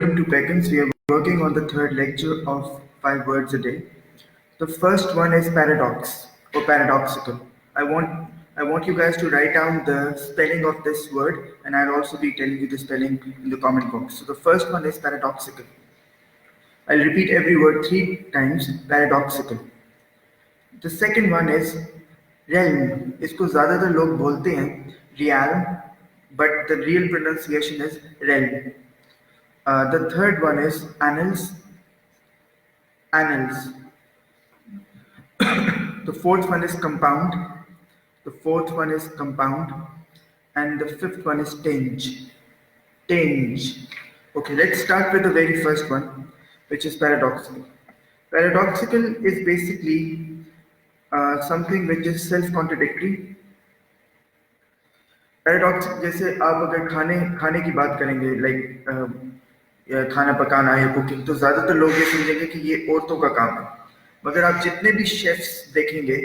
Welcome to Beckons. We are working on the third lecture of 5 words a day. The first one is paradox or paradoxical. I want I want you guys to write down the spelling of this word, and I'll also be telling you the spelling in the comment box. So the first one is paradoxical. I'll repeat every word 3 times. Paradoxical. The second one is realm. इसको ज़्यादातर लोग बोलते हैं realm, but the real pronunciation is realm. The third one is annals. Annals. The fourth one is compound. The fourth one is compound. And the fifth one is tinge. Tinge. Okay, let's start with the very first one, which is paradoxical. Paradoxical is basically something which is self-contradictory. Paradox जैसे आप अगर खाने खाने की बात करेंगे या खाना पकाना या कुकिंग, तो ज़्यादातर लोग ये समझेंगे कि ये औरतों का काम है, मगर आप जितने भी शेफ्स देखेंगे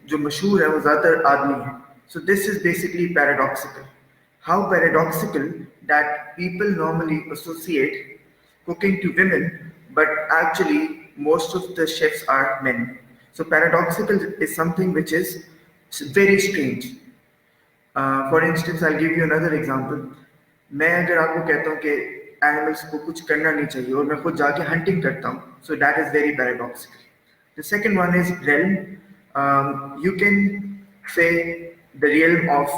जो मशहूर हैं वो ज़्यादातर आदमी हैं. So this is basically paradoxical. How paradoxical that people normally associate cooking to women, but actually most of the chefs are men. So paradoxical is something which is very strange. For instance I give you another example. मैं अगर आपको कहता हूँ कि animals को कुछ करना नहीं चाहिए और मैं खुद जाके हंटिंग करता हूँ, so that is very paradoxical. The second one is realm. You can say the realm of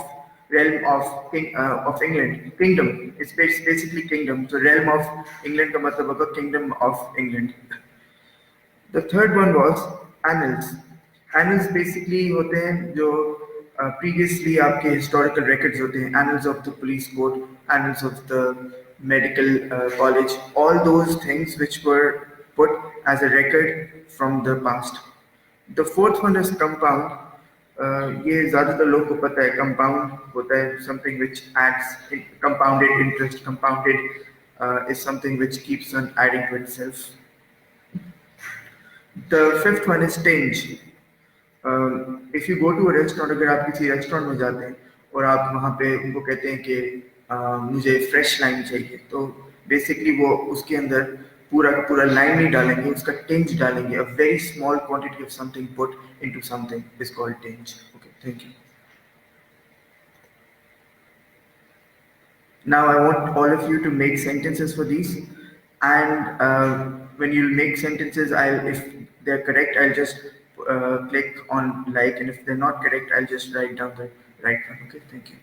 England, kingdom. It's basically kingdom. So realm of England का मतलब होगा kingdom of England. The third one was annals. Annals basically होते हैं जो previously आपके historical records होते हैं. Annals of the police court, annals of the medical college, all those things which were put as a record from the past. The fourth one is compound. ये ज़्यादातर लोगों को पता है. Compound होता है something which adds compounded interest. Compounded is something which keeps on adding to itself. The fifth one is tinge. If you go to a restaurant, अगर आप किसी रेस्टोरेंट में जाते हैं और आप वहाँ पे उनको कहते हैं कि मुझे फ्रेश लाइम चाहिए, तो बेसिकली वो उसके अंदर पूरा का पूरा लाइम नहीं डालेंगे, उसका टिंज डालेंगे. A very small quantity of something put into something is called tinge. Okay, thank you. Now I want all of you to make sentences for these, and when you make sentences, if they're correct, I'll just click on like, and if they're not correct, I'll just write down the right one. Okay, thank you.